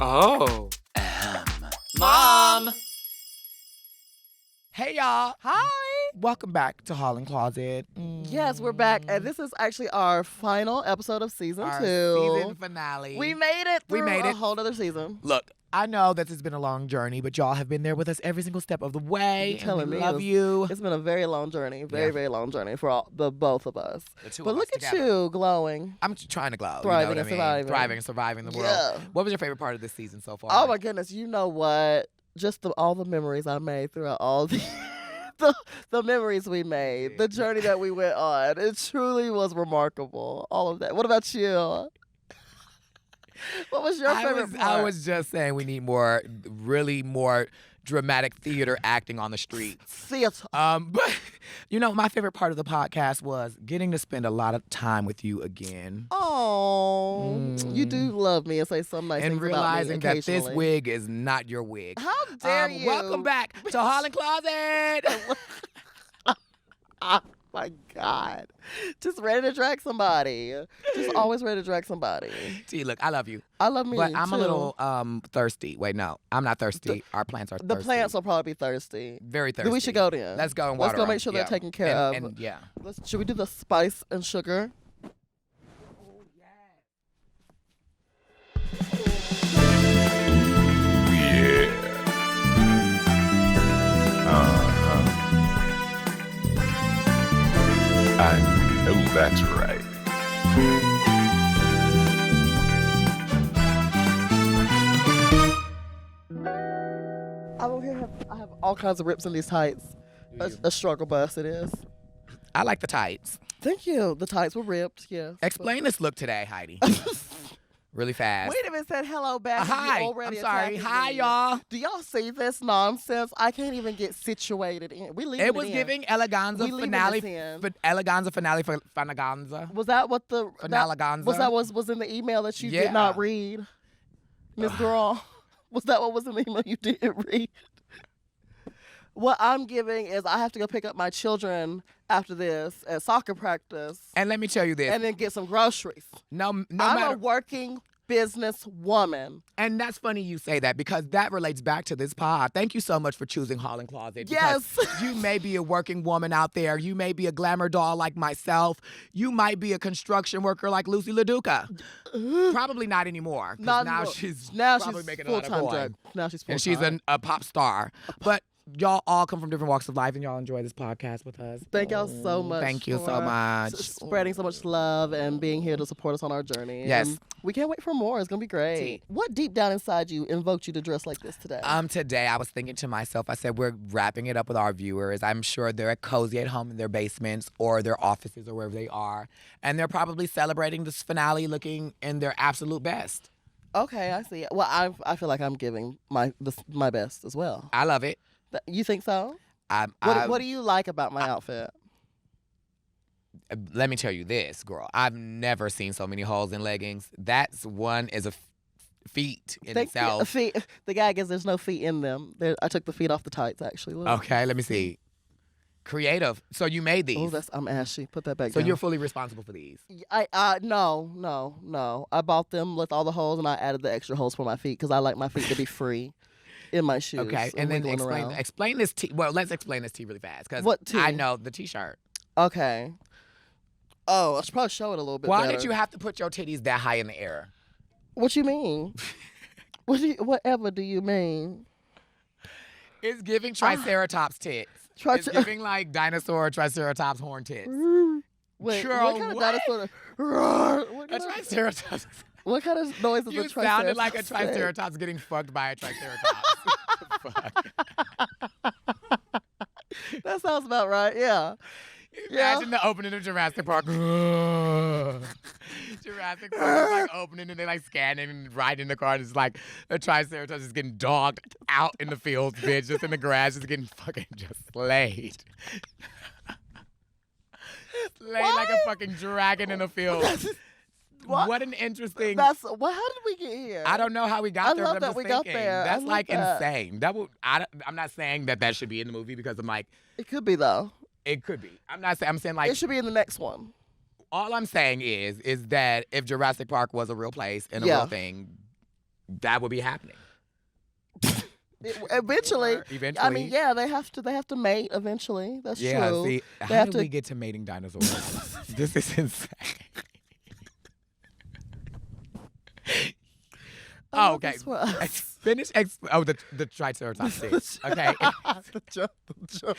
Oh. Mom! Hey, y'all. Hi. Welcome back to Hall and Closet. Yes, we're back, and this is actually our final episode of season Our 2. season finale. We made it through a whole other season. Look, I know this has been a long journey, but y'all have been there with us every single step of the way. You're telling and we me love you. It's been a very long journey, very long journey for the both of us. The two But of look us at together. you glowing. I'm trying to glow. Thriving you know and what I mean? surviving. Thriving and surviving the world. Yeah. What was your favorite part of this season so far? Oh my goodness, you know what? Just all the memories I made throughout all the memories we made, the journey that we went on. It truly was remarkable. All of that. What about you? What was your favorite part? I was just saying we need more dramatic theater acting on the streets. Theater. But you know, my favorite part of the podcast was getting to spend a lot of time with you again. Oh, you do love me and say some nice And things realizing about me that this occasionally. wig is not your wig. How dare you? Welcome back to Hall and Closet. Oh my God. Just ready to drag somebody. Just always ready to drag somebody. T, look, I love you. I love me But I'm too. a little thirsty. Wait, no, I'm not thirsty. Our plants are thirsty. The plants will probably be thirsty. Very thirsty. Then we should go then. Let's go and water Let's go them. make sure they're Yeah. taken care of. And yeah. Should we do the spice and sugar? I know that's right. I'm over here. I have all kinds of rips in these tights. A struggle bus it is. I like the tights. Thank you. The tights were ripped, yes. Explain this look today, Heidi. Really fast. Wait a minute, said hello back. and you Hi. already I'm sorry. attacking Hi, me. y'all. Do y'all see this nonsense? I can't even get situated in. We leaving It was in. giving Eleganza We leaving finale. this in. But Eleganza finale for Fanaganza. Was that what the Finaleganza. was in the email that you Yeah. did not read, Miss Girl? Was that what was in the email you didn't read? What I'm giving is I have to go pick up my children after this at soccer practice And let me tell you this. and then get some groceries. No I'm matter. a working business woman. And that's funny you say that because that relates back to this pod. Thank you so much for choosing Hall and Closet. Yes. because you may be a working woman out there. You may be a glamour doll like myself. You might be a construction worker like Lucy LaDuca. Probably not anymore. 'Cause Not now anymore. she's Now probably she's making a lot of full-time coin. drag. Now she's full-time. And she's a pop star. But y'all all come from different walks of life and y'all enjoy this podcast with us. Thank y'all so much. Thank you so for much. Spreading so much love and being here to support us on our journey. Yes. And we can't wait for more. It's going to be great. What deep down inside you invoked you to dress like this today? Today I was thinking to myself, I said, we're wrapping it up with our viewers. I'm sure they're cozy at home in their basements or their offices or wherever they are. And they're probably celebrating this finale looking in their absolute best. Okay, I see. Well, I feel like I'm giving my best as well. I love it. You think so? What do you like about my outfit? Let me tell you this, girl. I've never seen so many holes in leggings. That's one is a feat in itself. Feet. The guy guess there's no feet in them. I took the feet off the tights, actually. Look. Okay, let me see. Creative. So you made these. Oh, I'm ashy. Put that back So down. you're fully responsible for these. No. I bought them with all the holes, and I added the extra holes for my feet because I like my feet to be free in my shoes. Okay, and then wiggling around. explain this tee. Well, let's explain this tee really fast because What tee? I know the t-shirt. Okay. Oh, I should probably show it a little bit Why better. did you have to put your titties that high in the air? What you mean? Whatever do you mean? It's giving triceratops tits. It's giving like dinosaur triceratops horn tits. Wait, Girl, what kind what? of dinosaur? A triceratops. What kind of noise is You a triceratops? sounded like a make? triceratops getting fucked by a triceratops. Fuck. That sounds about right. Yeah. Imagine the opening of Jurassic Park. Jurassic Park is like opening and they like scanning and riding in the car. And it's like a triceratops is getting dogged out in the fields, bitch, just in the grass, just getting fucking just slayed. Slayed like a fucking dragon in a field. What an interesting. How did we get here? I don't know how we got there, love but I'm that just we got thinking. there. I That's love like that. insane. I'm not saying that should be in the movie because I'm like, It could be though. it could be. I'm saying like It should be in the next one. all I'm saying is that if Jurassic Park was a real place and a Yeah. real thing, that would be happening. Eventually. Eventually. I mean, yeah, they have to mate eventually. That's true. See, They how have did to- we get to mating dinosaurs? This is insane. I Oh, love okay. this for us. Finish. The Triceratops did. Okay. the joke.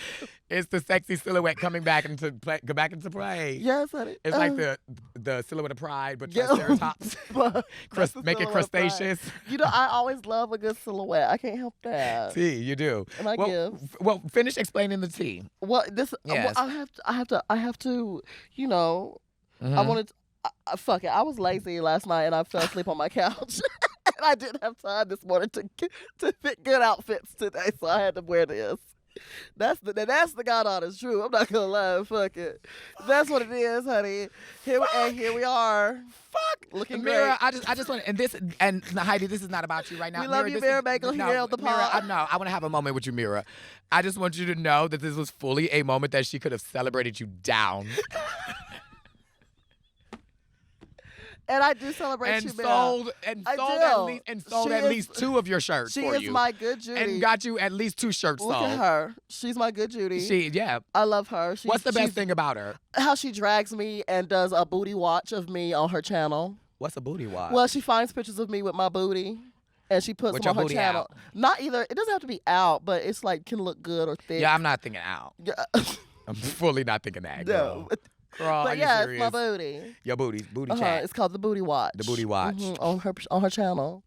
It's the sexy silhouette coming back into play. Go back into play. Yes, honey. It's like the silhouette of pride, but Yeah. Triceratops. That's the Make it silhouette of pride. crustaceous. You know, I always love a good silhouette. I can't help that. See, you do. And I give. Well, finish explaining the tea. Well, this. Yes. Well, I have to. You know, I Mhm. wanted. Fuck it. I was lazy last night and I fell asleep on my couch. And I didn't have time this morning to fit good outfits today, so I had to wear this. That's the God honest truth. I'm not gonna lie. Fuck it. That's what it is, honey. Here we are. Fuck. Looking Mira, great. I just want and Heidi, this is not about you right now. We love you, this Mira is- Bagel, no, here on the Mira, pod. I want to have a moment with you, Mira. I just want you to know that this was fully a moment that she could have celebrated you down. And I do celebrate and you, Mira. sold I sold do. at She least is- 2 of your shirts She for is you. my good Judy. And got you at least 2 shirts Look sold. at her. She's my good Judy. Yeah. I love her. What's the best she's- thing about her? How she drags me and does a booty watch of me on her channel. What's a booty watch? Well, she finds pictures of me with my booty, and she puts With them on your her booty channel. out. Not either. It doesn't have to be out, but it's like can look good or thick. Yeah, I'm not thinking out. Yeah. I'm fully not thinking that. Girl. No. Girl, are But you yeah, serious? it's my booty. Your booty Uh-huh. chat. It's called the booty watch. The booty watch. Mhm, on her channel.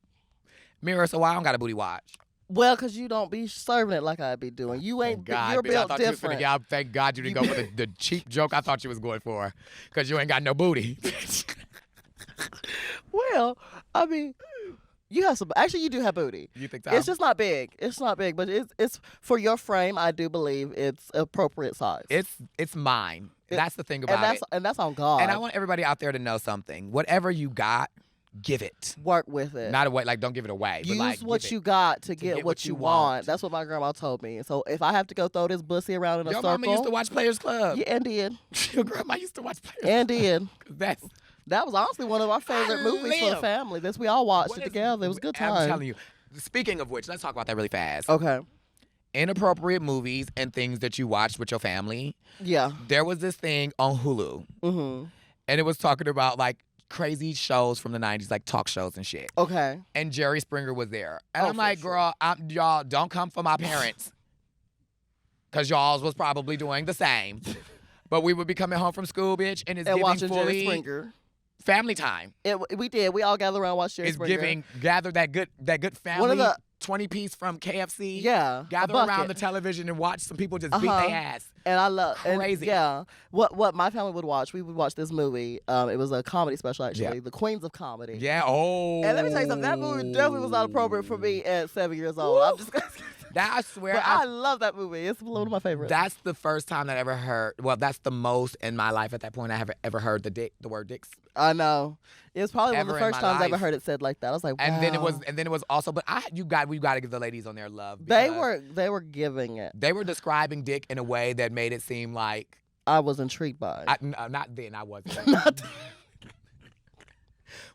Mira, so why I don't got a booty watch? Well, cause you don't be serving it like I be doing. You ain't. Thank God, You're bitch. I built thought you was different. gonna get, thank God you didn't go for the cheap joke I thought you was going for. Because you ain't got no booty. Well, I mean, you have some. Actually, you do have booty. You think that? It's just not big. It's not big, but it's for your frame. I do believe it's appropriate size. It's mine. That's the thing about it. And that's on God. And I want everybody out there to know something. Whatever you got, give it. work with it. Not away, like don't give it away. Use but like, what give you it. got to get what you want. want. That's what my grandma told me. So if I have to go throw this bussy around in a Your circle, mama used to watch Players Club. yeah, and did, Your grandma used to watch Players and did. Club. That was honestly one of our favorite movies for the live. family. This we all watched What it is- together. It was a good time. I'm telling you. Speaking of which, let's talk about that really fast. Okay. Inappropriate movies and things that you watched with your family. Yeah. There was this thing on Hulu, Mhm. and it was talking about like crazy shows from the 90s, like talk shows and shit. Okay. And Jerry Springer was there. And Oh, I'm for like, sure. girl, y'all don't come for my parents. Because y'all's was probably doing the same. But we would be coming home from school, bitch, and it's And giving watching Jerry fully Springer. family time. We did. We all gathered around and watched Jerry It's Springer. giving, gather that good family, One of the- 20-piece from KFC. Yeah. Gather a bucket. around the television and watch some people just beat Uh-huh. their ass. And I love Crazy. yeah. What my family would watch, we would watch this movie. It was a comedy special actually, Yeah. The Queens of Comedy. Yeah, oh. And let me tell you something, that movie definitely was not appropriate for me at 7 years old. I'm just gonna That, I swear, but I love that movie. It's one of my favorites. that's the first time that I ever heard, well, that's the most in my life at that point I have ever heard the word dicks. I know. It was probably one of Ever the in first my times I ever life. heard it said like that. I was like, wow. And then it was also, but we got to give the ladies on their love. They because were giving it. They were describing dick in a way that made it seem like, I was intrigued by it. not then, I wasn't. Not-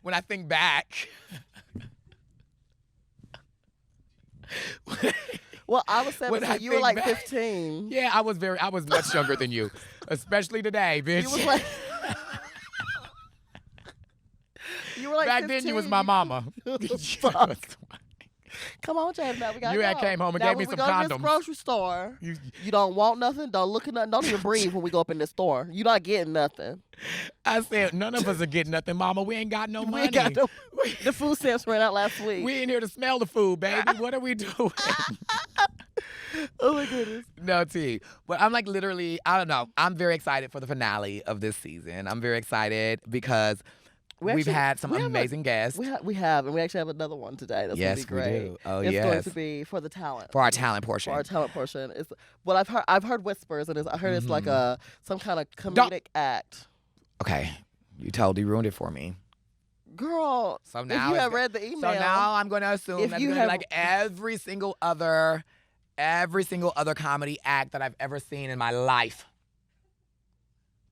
When I think back. well, I was When 17. I You were think like back- 15. Yeah, I was much younger than you, especially today, bitch. You was like You were like Back 15. then, you was my mama. Fuck. Come on, James. Now we got. You had came home and gave me some When we go to this condoms. grocery store, You- you don't want nothing. Don't look at nothing. Don't even breathe when we go up in this store. You're not getting nothing. I said, none of us are getting nothing, mama. We ain't got no We money. ain't got no. We- The food stamps ran out last week. We ain't here to smell the food, baby. What are we doing? Oh my goodness. No, T. But I'm like literally, I don't know. I'm very excited for the finale of this season. I'm very excited because we've had some amazing guests. We have, and we actually have another one today. That's Yes, gonna be we great. do. Oh, it's going yes. to be for the talent. For our talent portion. For our talent portion. It's well, I've heard whispers, and I heard it's like Mm-hmm. some kind of comedic act. Okay. You totally ruined it for me. Girl, So if now you it's have go- read the email, So now I'm going to assume If that's you going to be have- like every single other comedy act that I've ever seen in my life.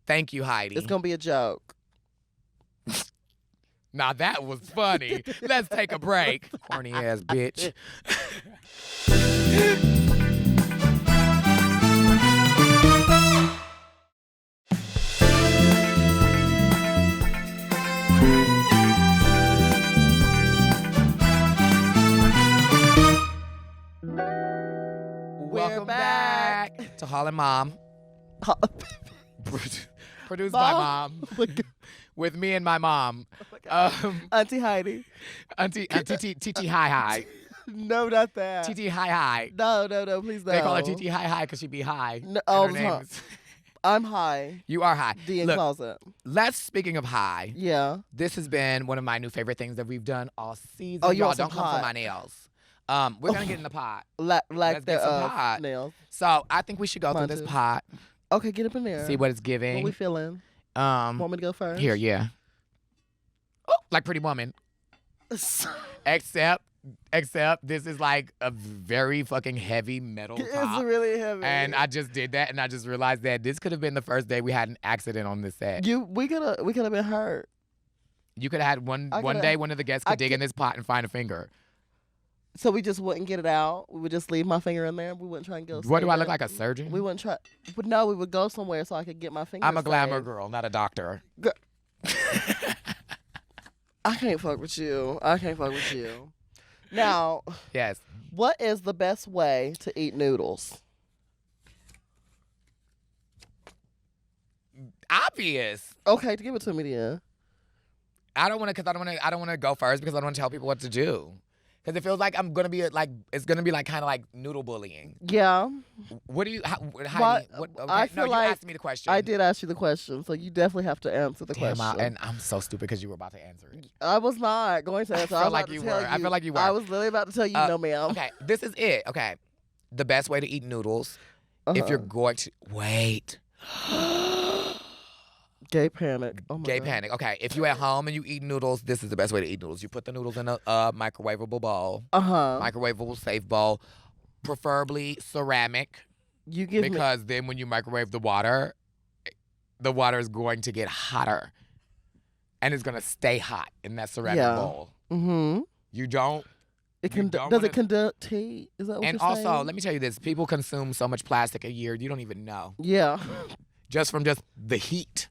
Thank you, Heidi. it's gonna be a joke. Now that was funny. Let's take a break. Corny ass bitch. Welcome back to Hall and Mom. Produced by Mom. With me and my mom. Auntie Heidi. Auntie Titi Hi Hi. No, not that. Titi Hi Hi. No, please no. They call her Titi Hi Hi because she be high. No, and her name is- I'm high. You are high. D in Look, closet. speaking of high, Yeah. this has been one of my new favorite things that we've done all season. Oh, you Y'all want some don't come for pot? my nails. We're going to get in the pot. Like Let's get some pot. nails. So I think we should go through this too. pot, Okay, get up in there. see what it's What giving. we feeling? Want me to go first? Here, yeah. Oh, like Pretty Woman. Except this is like a very fucking heavy metal It's top. really heavy. And I just did that, and I just realized that this could have been the first day we had an accident on this set. we could have been hurt. You could have had one coulda- day one of the guests I could dig in this pot and find a finger. So we just wouldn't get it out. We would just leave my finger in there. We wouldn't try and go. What do I save look it. like, a surgeon? We wouldn't try. But no, we would go somewhere so I could get my finger. I'm a glamour saved. girl, not a doctor. I can't fuck with you. Now, Yes. what is the best way to eat noodles? Obvious. Okay, give it to me then. I don't want to go first because I don't want to tell people what to do. Because it feels like I'm gonna be it's gonna be like kind of like noodle bullying. Yeah. What do you? How Well, what, okay. I feel no, like you asked me the question. I did ask you the question, so you definitely have to answer the Damn, question. and I'm so stupid because you were about to answer it. I was not going to answer. I feel was like about to you tell were. I feel like you were. I was literally about to tell you, no, ma'am. Okay, this is it. Okay, the best way to eat noodles if you're going to wait. Gay panic. Oh my Gay God. panic. Okay, if you're at home and you eat noodles, this is the best way to eat noodles. You put the noodles in a microwavable bowl. Microwavable safe bowl, preferably ceramic. You give me. Because then when you microwave the water is going to get hotter. And it's going to stay hot in that ceramic bowl. Mm-hmm. You don't. It you can. don't Does wanna- it conduct heat? Is that what And you're also, saying? let me tell you this. People consume so much plastic a year, you don't even know. Yeah. Just from just the heat.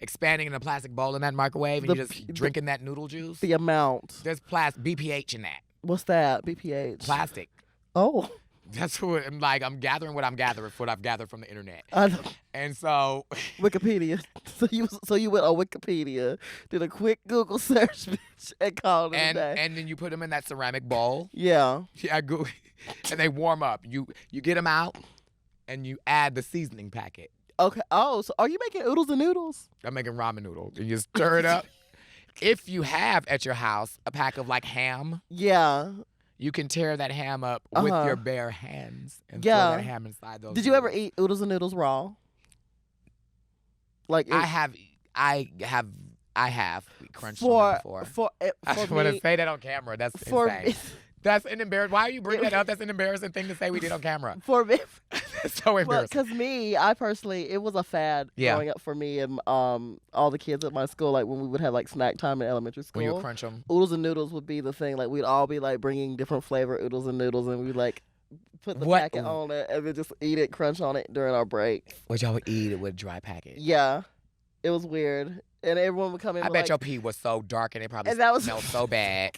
Expanding in a plastic bowl in that microwave and The you're just p- drinking that noodle juice. The amount. There's BPH in that. What's that? BPH. Plastic. Oh. That's what I'm like. I'm gathering what I've gathered from the internet. I know. And so Wikipedia. So you went on Wikipedia, did a quick Google search, bitch, and called it a day. and then you put them in that ceramic bowl. Yeah. Yeah, and they warm up. You get them out and you add the seasoning packet. Okay. Oh, so are you making oodles and noodles? I'm making ramen noodles. And you stir it up. If you have at your house a pack of like ham, Yeah. you can tear that ham up with your bare hands and throw Yeah. that ham inside those. Did you ever noodles. eat oodles and noodles raw? Like I have crunched them before. I for want to me, say that on camera. That's for insane. me, That's an embarrassing. Why are you bringing that up? That's an embarrassing thing to say we did on camera. for me, It's so well, embarrassing. because me, I personally, it was a fad Yeah. growing up for me and all the kids at my school. Like when we would have like snack time in elementary school, When you crunch them. oodles and noodles would be the thing. Like we'd all be like bringing different flavor oodles and noodles, and we'd like put the What- packet on it and then just eat it, crunch on it during our break. What y'all would eat it with a dry packet. Yeah, it was weird, and everyone would come in. I with, bet like, your pee was so dark and it probably And that was- smelled so bad.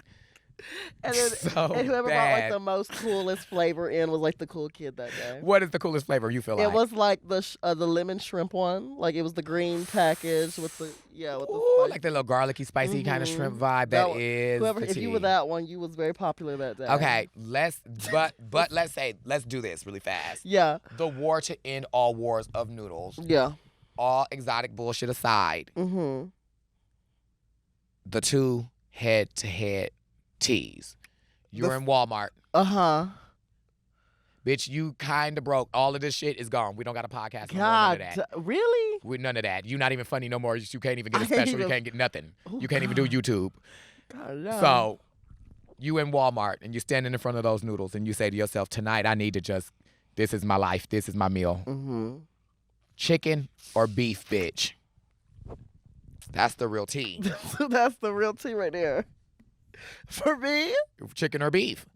and then so and whoever brought like bad. the most coolest flavor in was like the cool kid that day. What is the coolest flavor you feel like? It was like the lemon shrimp one. Like it was the green package with the with the Ooh, spice. like the little garlicky, spicy kind of Mhm. shrimp vibe. That That one- is Whoever, the if you tea. were that one, you was very popular that day. Okay, let's do this really fast. Yeah. The war to end all wars of noodles. Yeah. All exotic bullshit aside, Mm-hmm. the two head-to-head teas. You're in Walmart. Uh-huh. Bitch, you kind of broke. All of this shit is gone. We don't got a podcast no more. None of God, that. really? With none of that. You're not even funny no more. You can't even get I a can't special. You even- can't get nothing. Oh, You can't even do YouTube. God, no. So, you in Walmart and you're standing in front of those noodles and you say to yourself, tonight I need to just, this is my life. This is my meal. Mm-hmm. Chicken or beef, bitch? That's the real tea. That's the real tea right there. For me, Chicken or beef.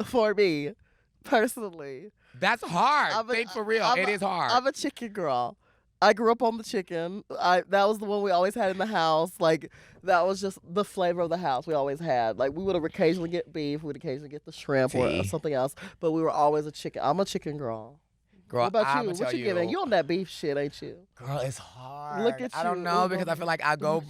Personally. That's hard. Think for real. It is hard. I'm a chicken girl. I grew up on the chicken. That was the one we always had in the house. Like, that was just the flavor of the house we always had. Like, we would occasionally get beef. We'd occasionally get the shrimp or something else. But we were always a chicken. I'm a chicken girl. Girl, what about I'm you? What you getting? You on that beef shit, ain't you? Girl, it's hard. Look at you. I don't know because I feel like I go.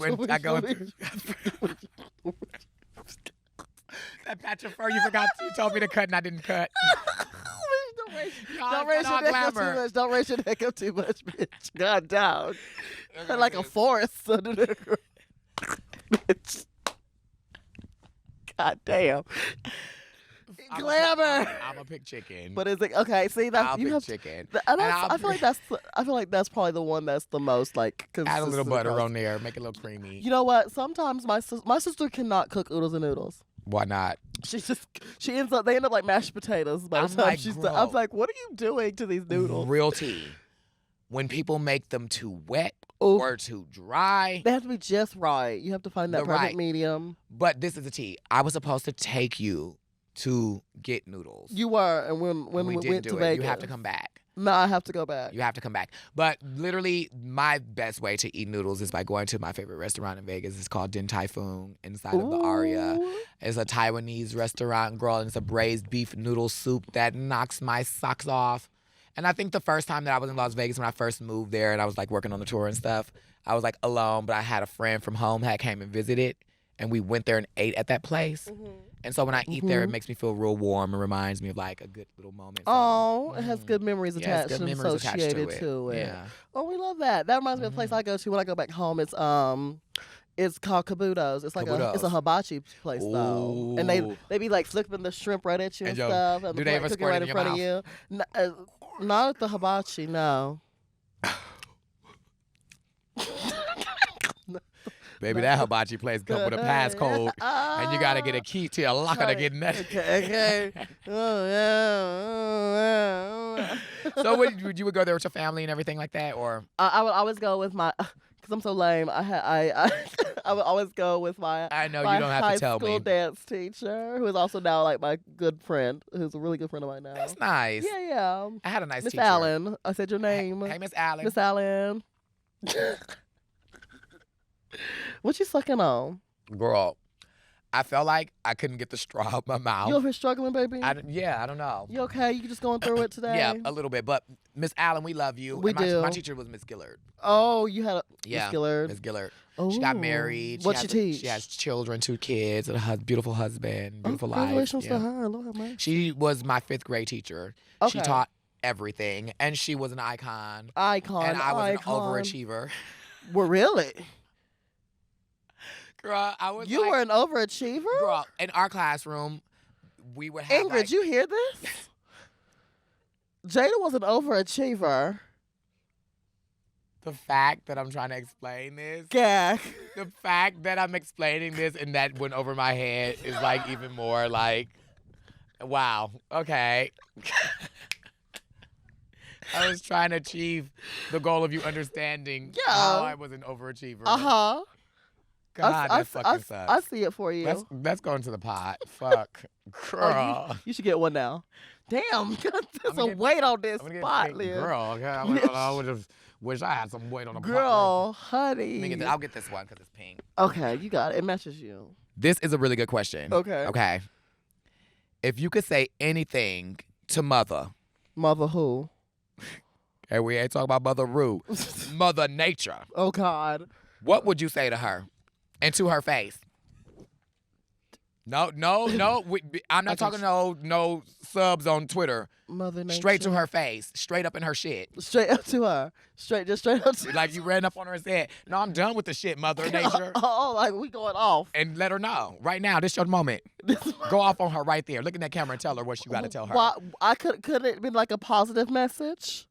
That patch of fur you forgot. You told me to cut and I didn't cut. Don't raise your neck up too much. Don't raise your neck up too much, bitch. God down. Like a forest under there. Bitch. God damn. Glamour. I'm a pick chicken. But is it okay? See, that's I'll you pick have chicken. I feel like that's probably the one that's the most like. Add a little butter on there, make it a little creamy. You know what? Sometimes my sister cannot cook oodles and noodles. Why not? They end up like mashed potatoes by the time she's done. I'm like, what are you doing to these noodles? Real tea. When people make them too wet or too dry. They have to be just right. You have to find that perfect medium. But this is the tea. I was supposed to take you to get noodles. You were, and when we went to Vegas. You have to come back. No, I have to go back. You have to come back. But literally, my best way to eat noodles is by going to my favorite restaurant in Vegas. It's called Din Tai Fung inside of the Aria. It's a Taiwanese restaurant, girl, and it's a braised beef noodle soup that knocks my socks off. And I think the first time that I was in Las Vegas when I first moved there and I was like working on the tour and stuff, I was like alone, but I had a friend from home that came and visited. And we went there and ate at that place. And so when I eat there, it makes me feel real warm and reminds me of like a good little moment. Oh, it has good memories attached and associated to it. Yeah. Oh, we love that. That reminds me of the place I go to when I go back home. It's called Kabuto's. It's like it's a hibachi place though. And they be like flipping the shrimp right at you and stuff. And do they ever squirt right in in front of you? Not at the hibachi, no. Baby, that hibachi place come with a passcode, and you gotta get a key to a locker to get in that. Okay. So would you go there with your family and everything like that, or? I would always go with my, because I'm so lame. I would always go with my. I know you don't have to tell me. High school dance teacher, who is also now like my good friend, who's a really good friend of mine now. That's nice. Yeah. I had a nice Miss teacher. Allen. I said your name. Hey, Miss Allen. Miss Allen. What you sucking on? Girl, I felt like I couldn't get the straw out my mouth. You over here struggling, baby? I don't know. You okay? You just going through it today? Yeah, a little bit. But Miss Allen, we love you. We do. My teacher was Miss Gillard. Oh, you had Miss Gillard. Miss Gillard. Oh. She got married. What she teach? She has children, 2 kids, and a beautiful husband, beautiful life. Congratulations to her. Lord, man. She was my 5th grade teacher. Okay. She taught everything, and she was an icon. And I was an overachiever. Well, really? Girl, I was You were an overachiever? Girl, in our classroom, we would have Ingrid, you hear this? Jaida was an overachiever. The fact that I'm trying to explain this. Gag. The fact that I'm explaining this and that went over my head is like even more like, wow, okay. I was trying to achieve the goal of you understanding how I was an overachiever. Uh-huh. God, that fucking sucks. I see it for you. That's going to the pot. Fuck. Girl. Oh, you should get one now. Damn, there's a weight on this spot, Liz. Girl, okay, I would have wished I had some weight on the pot. Girl, honey. I'll get this one because it's pink. Okay, you got it. It matches you. This is a really good question. Okay. If you could say anything to Mother. Mother who? Hey, we ain't talking about Mother Rue. Mother Nature. Oh, God. What would you say to her? And to her face? No. I'm not talking no subs on Twitter. Mother Nature. Straight to her face. Straight up in her shit. Straight up to her. Straight up to her. Like you ran up on her and said, no, I'm done with the shit, Mother Nature. Oh, like we going off. And let her know. Right now, this your moment. Go off on her right there. Look in that camera and tell her what you got to tell her. Could it been like a positive message?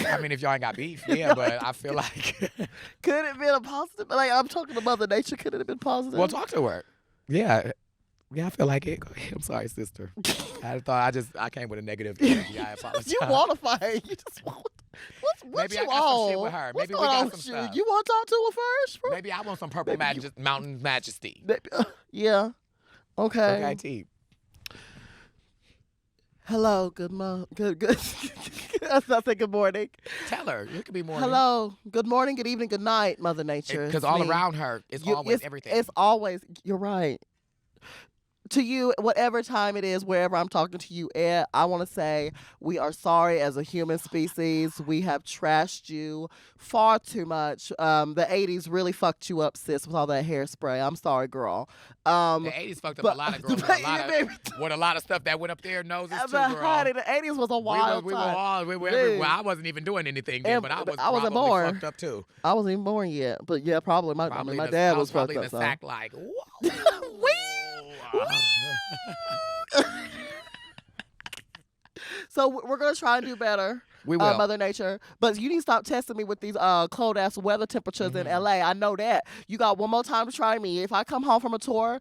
I mean, if y'all ain't got beef, yeah, but I feel like... Could it been a positive? Like, I'm talking to Mother Nature. Could it have been positive? Well, talk to her. Yeah, I feel like it. I'm sorry, sister. I came with a negative energy. I apologize. You want to fight. You just want What's Maybe I you got some on? shit with her. What's Maybe we going got on some with you? stuff. You want to talk to her first? Bro? Maybe I want some purple mountain majesty. Yeah. Okay. Okay, T. Hello. Good. That's not say good morning. Tell her. It could be morning. Hello. Good morning. Good evening. Good night, Mother Nature. Because It's all me. around her, it's always everything. It's always. You're right. To you, whatever time it is, wherever I'm talking to you at, I want to say we are sorry as a human species. We have trashed you far too much. The 80s really fucked you up, sis, with all that hairspray. I'm sorry, girl. The 80s fucked up a lot of girls with a lot of stuff that went up their noses too, girl. Honey, the 80s was a wild time. We were everywhere. I wasn't even doing anything then, but I was wasn't probably born. fucked up too. I wasn't even born yet, but yeah, probably. My dad was fucked probably up. in the sack like, whoa. So we're gonna try and do better. We will. Mother Nature. But you need to stop testing me with these cold ass weather temperatures in LA. I know that. You got one more time to try me. If I come home from a tour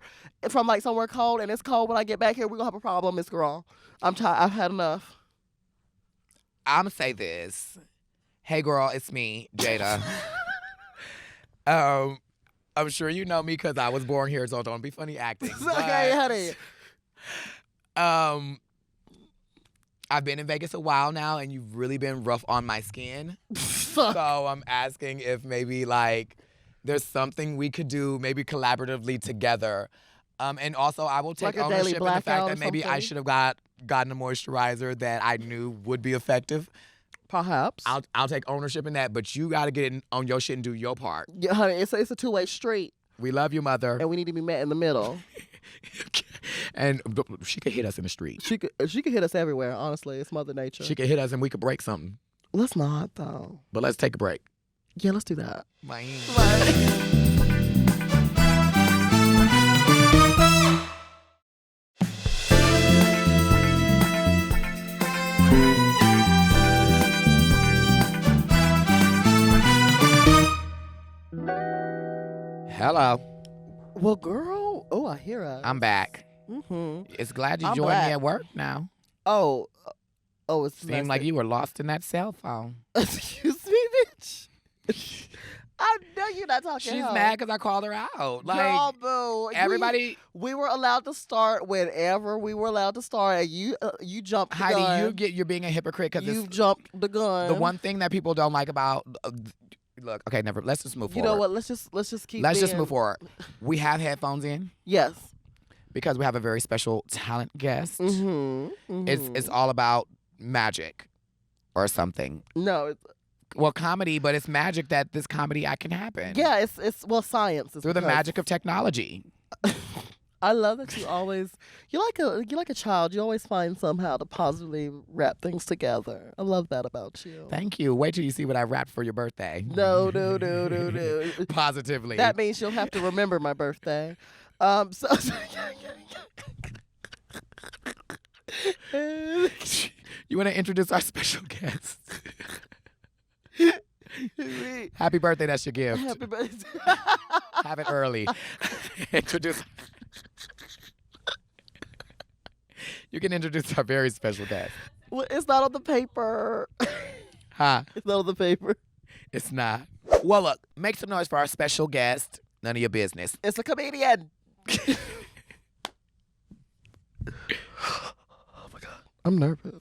from like somewhere cold and it's cold when I get back here, we're gonna have a problem, Miss Girl. I'm tired. I've had enough. I'm gonna say this. Hey girl, it's me, Jaida. I'm sure you know me because I was born here, so don't be funny acting. Okay, honey. I've been in Vegas a while now, and you've really been rough on my skin. So I'm asking if maybe like there's something we could do, maybe collaboratively together. And also, I will take Like a daily ownership in the fact blackout that or maybe I something? should have gotten a moisturizer that I knew would be effective. Perhaps. I'll take ownership in that, but you got to get in on your shit and do your part. Yeah, honey, it's a two-way street, We love you, mother. and we need to be met in the middle. And she could hit us in the street. She could hit us everywhere. Honestly, it's Mother Nature. She could hit us and we could break something. Let's not though. But let's take a break. Yeah, let's do that. Bye. Hello. Well, girl. Oh, I hear us. I'm back. Mm-hmm. It's glad you I'm joined black. me at work now. Oh, it's Seemed like you were lost in that cell phone. Excuse me, bitch. I know you're not talking. She's hoe. mad because I called her out. Like, Girl, boo. everybody. We were allowed to start whenever we were allowed to start, and you jumped the gun. Heidi, you're being a hypocrite because You jumped the gun. the one thing that people don't like about. Look, okay, never. Let's just move You forward. know what? Let's just keep. Let's just being- move forward. We have headphones in Yes. because we have a very special talent guest. Mm-hmm. It's all about magic or something. No. Well, comedy, but it's magic that this comedy act can happen. Yeah, it's science. It's Through the because- magic of technology. I love that you're like a child. You always find somehow to positively wrap things together. I love that about you. Thank you. Wait till you see what I wrapped for your birthday. No. Positively. That means you'll have to remember my birthday. So You want to introduce our special guest? Happy birthday, that's your gift. Happy birthday. Have it early. Introduce. You can introduce our very special guest. Well, it's not on the paper. Huh? It's not on the paper. It's not. Well, look, make some noise for our special guest. None of your business. It's a comedian. Oh my God. I'm nervous.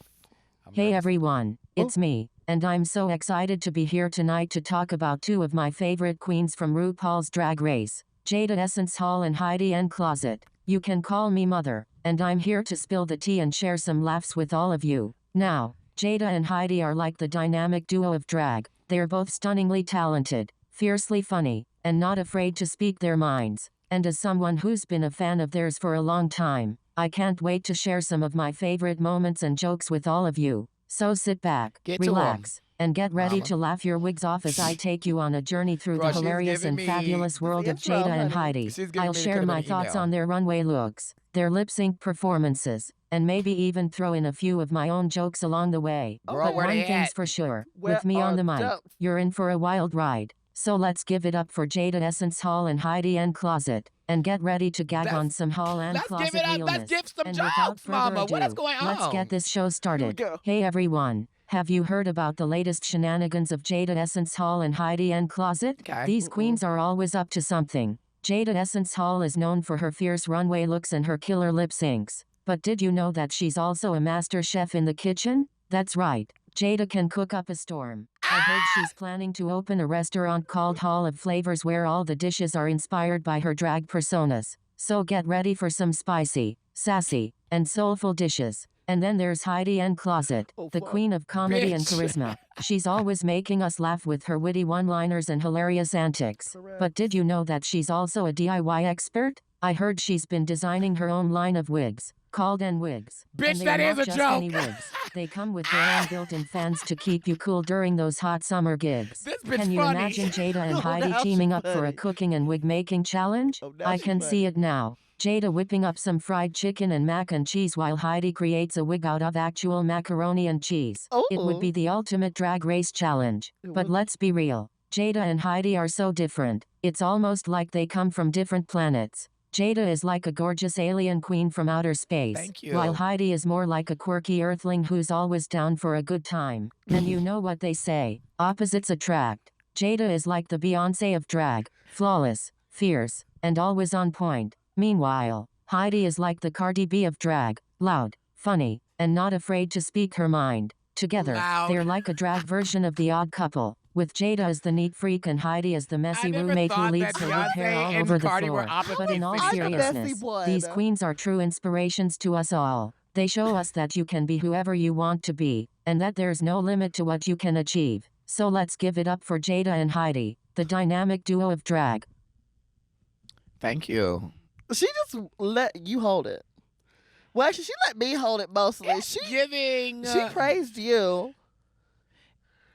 Hey everyone, it's me, and I'm so excited to be here tonight to talk about two of my favorite queens from RuPaul's Drag Race, Jaida Essence Hall and Heidi and Closet. You can call me Mother, and I'm here to spill the tea and share some laughs with all of you. Now, Jaida and Heidi are like the dynamic duo of drag. They're both stunningly talented, fiercely funny, and not afraid to speak their minds. And as someone who's been a fan of theirs for a long time, I can't wait to share some of my favorite moments and jokes with all of you. So sit back, Get to 'em. relax, and get ready Mama. to laugh your wigs off as I take you on a journey through Girl, the she's hilarious giving and me fabulous world the of intro, Jaida and honey. Heidi. She's giving I'll me the share could have my been an thoughts email. on their runway looks, their lip sync performances, and maybe even throw in a few of my own jokes along the way. Girl, Okay. where One they thing's at? for sure, Where with me are on the mic, jokes? you're in for a wild ride. So let's give it up for Jaida Essence Hall and Heidi and Closet, and get ready to gag on some Hall and Let's Closet give it up. realness. Let's give some And jokes, without further Mama. What is ado, going on? Let's get this show started. go. Hey everyone, Have you heard about the latest shenanigans of Jaida Essence Hall and Heidi and Closet? Okay. These queens are always up to something. Jaida Essence Hall is known for her fierce runway looks and her killer lip syncs. But did you know that she's also a master chef in the kitchen? That's right. Jaida can cook up a storm. I heard she's planning to open a restaurant called Hall of Flavors where all the dishes are inspired by her drag personas. So get ready for some spicy, sassy, and soulful dishes. And then there's Heidi and Closet, the queen of comedy and charisma. She's always making us laugh with her witty one-liners and hilarious antics. But did you know that she's also a DIY expert? I heard she's been designing her own line of wigs, called N Wigs. Bitch, And they that are is not a just joke. any wigs. They come with their own built-in fans to keep you cool during those hot summer gigs. This bitch Can you funny. imagine Jaida and Oh, Heidi now teaming she's up for a funny. cooking and wig making challenge? Oh, now I she's can funny. see it now. Jada whipping up some fried chicken and mac and cheese while Heidi creates a wig out of actual macaroni and cheese. It would be the ultimate drag race challenge. It But would. let's be real. Jada and Heidi are so different. It's almost like they come from different planets. Jada is like a gorgeous alien queen from outer space. Thank you. While Heidi is more like a quirky earthling who's always down for a good time. And you know what they say, opposites attract. Jada is like the Beyoncé of drag, flawless, fierce, and always on point. Meanwhile, Heidi is like the Cardi B of drag, loud, funny, and not afraid to speak her mind. Together, Loud. they're like a drag version of the odd couple, with Jada as the neat freak and Heidi as the messy never roommate who thought leaves that her with hair Beyonce all and over the Cardi were floor. opposite But in all things. I'm the messy seriousness, one. these queens are true inspirations to us all. They show us that you can be whoever you want to be, and that there's no limit to what you can achieve. So let's give it up for Jada and Heidi, the dynamic duo of drag. Thank you. She just let you hold it. Well, actually, she let me hold it mostly. She Giving. praised you.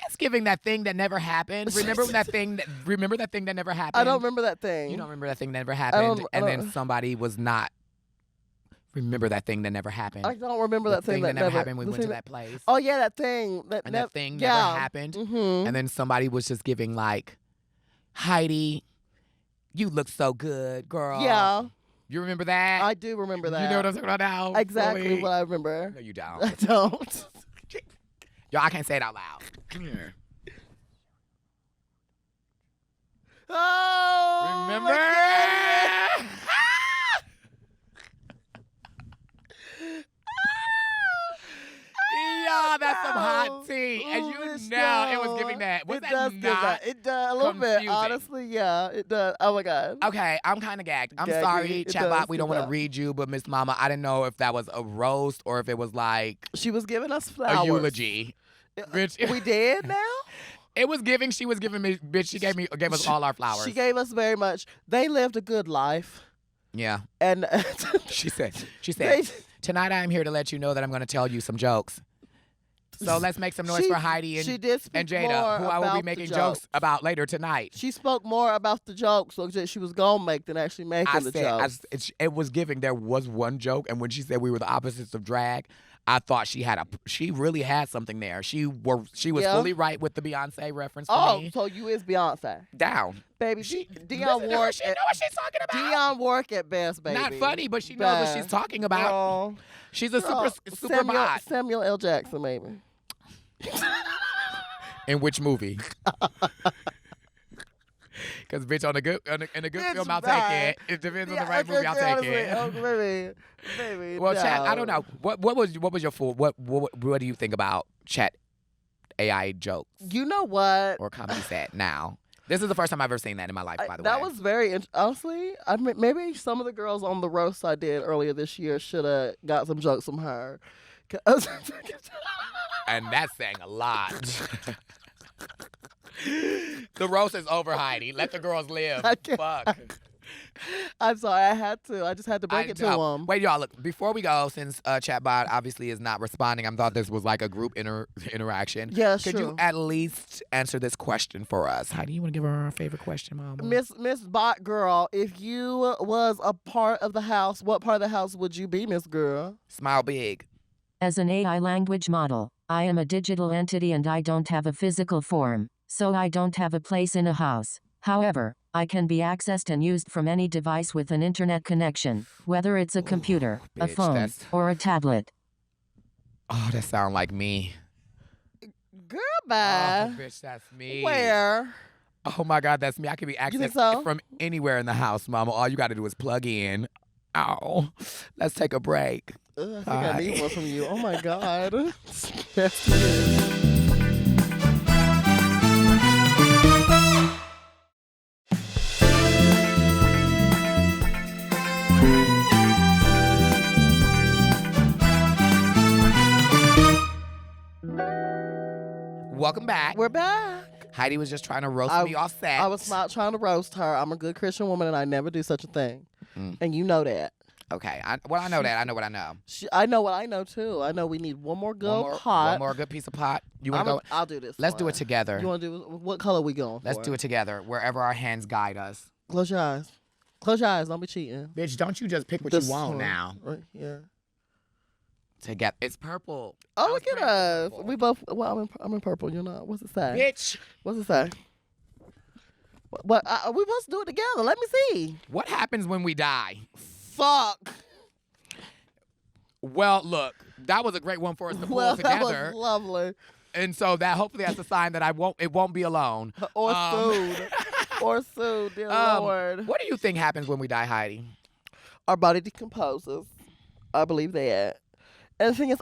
It's giving that thing that never happened. Remember that thing? Remember that thing that never happened. I don't remember that thing. You don't remember that thing that never happened, I and don't- then somebody was not. Remember that thing that never happened. I don't remember The that thing that never never happened. We the went to thing that place, Oh yeah, that thing. and that thing yeah. never happened. Mm-hmm. And then somebody was just giving like, Heidi, you look so good, girl. Yeah, You remember that? I do remember that. You know what I'm talking about now? Exactly fully? what I remember. No, you don't. I don't. Yo, I can't say it out loud. Come here. Oh, Remember? my goodness. Yeah, that's some hot Oh, tea. And ooh, you bitch, know it was no. giving that. Was It that does give not that. It does a little bit. confusing? Honestly, yeah, it does. Oh my god. Okay, I'm kind of gagged. I'm Gaggy. sorry, It chatbot. does We don't give want to that. read you, but Miss Mama, I didn't know if that was a roast or if it was like She was giving us flowers. a eulogy. Bitch, We did now. it was giving. She was giving me. Bitch, she gave us all our flowers. She gave us very much. They lived a good life, Yeah, and she said. She they, said. Tonight I am here to let you know that I'm going to tell you some jokes. So let's make some noise She- for Heidi she and, did speak and Jada, more who I will about be the making jokes. jokes about later tonight. she spoke more about the jokes that she was gonna make than actually making I the said, jokes. it was giving. There was one joke, and when she said we were the opposites of drag, I thought she really had something there. She was Yeah. fully right with the Beyonce reference for Oh, me. so you is Beyonce, Down. baby. She, Dion listen to her, Wark. she know what she's talking about. Dion Wark at best, baby. Not funny, but she knows what she's talking about. Girl, She's a girl, super bot. Samuel L. Jackson, maybe. In which movie? Because bitch, in a good Bitch, film, I'll right. take it. It depends on the right movie, I'll take it. Oh, baby. Well, no. chat. I don't know. What was your full? What do you think about chat AI jokes You know what? or comedy set now? This is the first time I've ever seen that in my life. By the way, That was very honestly. Maybe some of the girls on the roast I did earlier this year should have got some jokes from her. 'Cause- and that's saying a lot. The roast is over, Heidi. Let the girls live. I can't- Fuck. I'm sorry, I had to. I just had to break it to know. them. Wait, y'all, look, before we go, since chatbot obviously is not responding, I thought this was like a group interaction. Yeah, Could sure. you at least answer this question for us? Heidi, you want to give her our favorite question, Mama? Miss Bot Girl, if you was a part of the house, what part of the house would you be, Miss Girl? Smile big. As an AI language model, I am a digital entity and I don't have a physical form, so I don't have a place in a house. However, I can be accessed and used from any device with an internet connection, whether it's a computer, a bitch, phone, that's- or a tablet. Oh, that sound like me. Bye. Oh, bitch, that's me. Where? Oh my God, that's me. I can be think accessed so? from anywhere in the house, Mama. All you got to do is plug in. Ow. Let's take a break. Ugh, I think Hi. I need one from you. Oh my God. That's weird. Welcome back. We're back. Heidi was just trying to roast me off set. I was not trying to roast her. I'm a good Christian woman and I never do such a thing. Mm. And you know that. Okay. I know that. I know what I know. I know what I know too. I know we need one more good pot. One more good piece of pot. You want to go? I'll do this. Let's do one. it together. You want to do what color we going for? Let's do it together. Wherever our hands guide us. Close your eyes. Close your eyes. Don't be cheating. Bitch, don't you just pick what This you want one, now. Right here. Together. It's purple. Oh, I was look at praying for us. purple. We both. Well, I'm in purple. You're not. What's it say? Bitch. What's it say? What? We supposed to do it together. Let me see. What happens when we die? Fuck. Well, look, that was a great one for us to pull Well, that together. was lovely. And so that hopefully that's a sign that it won't be alone. Or sued. Or sued, dear Lord. What do you think happens when we die, Heidi? Our body decomposes. I believe that. And the thing is,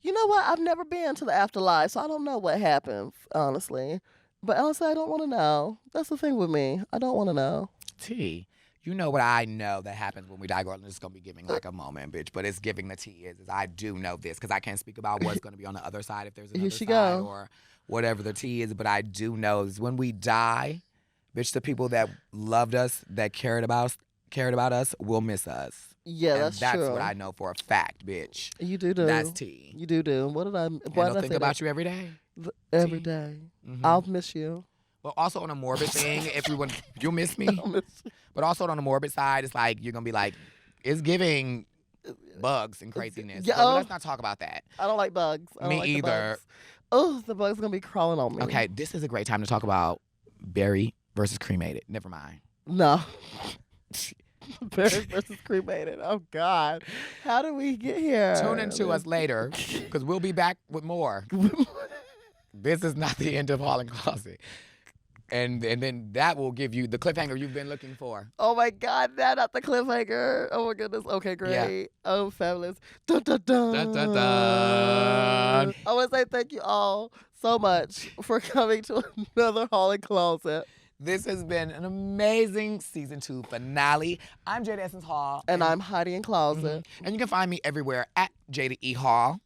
you know what? I've never been to the afterlife, so I don't know what happens, honestly. But honestly, I don't want to know. That's the thing with me. I don't want to know. T. You know what I know that happens when we die, girl. And it's going to be giving like a moment, bitch. But it's giving the tea is I do know this because I can't speak about what's going to be on the other side if there's another Here she side go. or whatever the tea is. But I do know is when we die, bitch, the people that loved us, that cared about us, will miss us. Yeah, and that's that's true. what I know for a fact, bitch. You do. That's tea. You do. What did I? And Why they'll did I think say about that? you every day. Every Tea. day. Mhm. I'll miss you. But also on a morbid thing, you'll miss me. I'll miss you. But also on the morbid side, it's like you're gonna be like, it's giving bugs and craziness. Yeah, But let's not talk about that. I don't like bugs. I don't Me like the either. bugs. Oh, the bug's gonna be crawling on me. Okay, this is a great time to talk about berry versus cremated. Never mind. No. Berry versus cremated. Oh God, how did we get here? Tune into us later because we'll be back with more. This is not the end of Hall and Closet. And then that will give you the cliffhanger you've been looking for. Oh my God, that not the cliffhanger. Oh my goodness. Okay, great. Yeah. Oh, fabulous. Dun, dun, dun. Dun, dun, dun. I want to say thank you all so much for coming to another Hall and Closet. This has been an amazing season 2 finale. I'm Jaida Essence Hall. And I'm Heidi and Closet. And you can find me everywhere at Jaida E. Hall.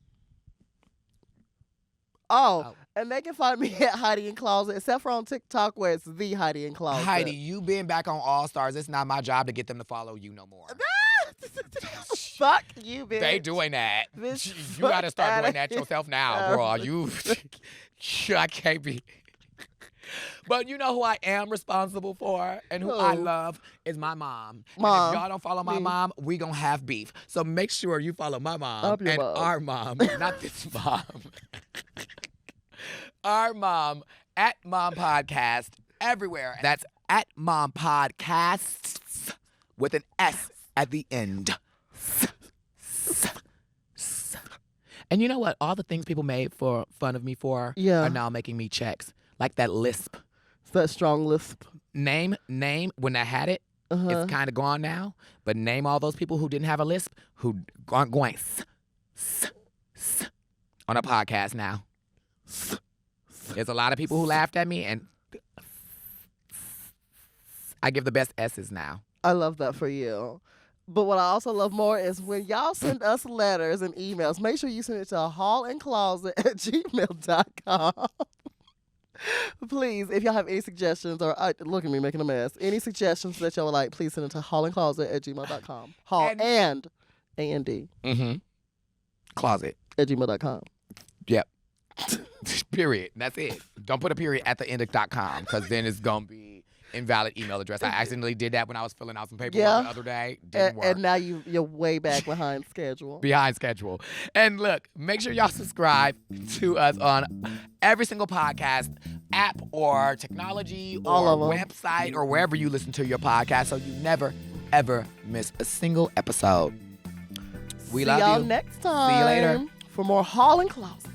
Oh, and they can find me at Heidi and Closet, except for on TikTok where it's the Heidi and Closet. Heidi, you been back on All Stars. It's not my job to get them to follow you no more. Fuck you, bitch. They doing that. Bitch, You got to fuck start doing outta that here. yourself now, girl. You, I can't be. But you know who I am responsible for and who I Who? love is my mom. And Mom. if y'all don't follow my Me. mom, we gonna have beef. So make sure you follow my mom I'm your and mom. our mom, not this mom. Our mom at Mom Podcast everywhere. That's at Mom Podcasts with an S at the end. And you know what? All the things people made for fun of me for Yeah. are now making me checks. Like that lisp. It's that strong lisp. Name, when I had it, Uh-huh. it's kind of gone now. But name all those people who didn't have a lisp, who aren't going on a podcast now. There's a lot of people who laughed at me, and I give the best S's now. I love that for you. But what I also love more is when y'all send us letters and emails, make sure you send it to hallandcloset@gmail.com. Please, if y'all have any suggestions, or look at me making a mess, any suggestions that y'all would like, please send it to hallandcloset@gmail.com. Hall and A-N-D Mm-hmm. Closet. @gmail.com. Yep. Period. That's it. Don't put a period at the end of .com because then it's going to be invalid email address. I accidentally did that when I was filling out some paperwork the other day. Didn't work. And now you're way back behind schedule. Behind schedule. And look, make sure y'all subscribe to us on every single podcast app or technology All or of 'em. website or wherever you listen to your podcast so you never, ever miss a single episode. We See love y'all you. next time. See you later. For more Hall and Closet.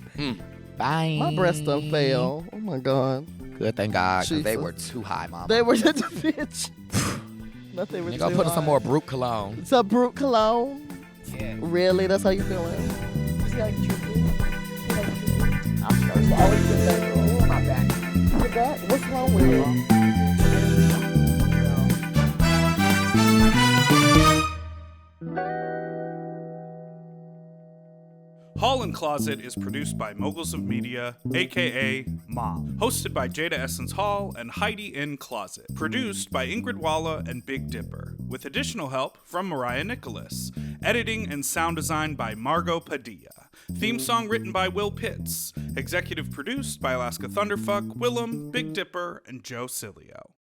Bye. My breast done fell. Oh my God. Good, thank God, because they Jesus. were too high, mama. They were just a bitch. Nothing was You gonna too put on some high. more Brute cologne. Some Brute cologne. Yeah. Really? That's how you feeling? You see how you treat me? I'm thirsty. I always get that. Oh, my back. Your back? What's wrong with it? Hall and Closet is produced by Moguls of Media, aka Mom. Hosted by Jaida Essence Hall and Heidi in Closet. Produced by Ingrid Walla and Big Dipper. With additional help from Mariah Nicholas. Editing and sound design by Margot Padilla. Theme song written by Will Pitts. Executive produced by Alaska Thunderfuck, Willem, Big Dipper, and Joe Cilio.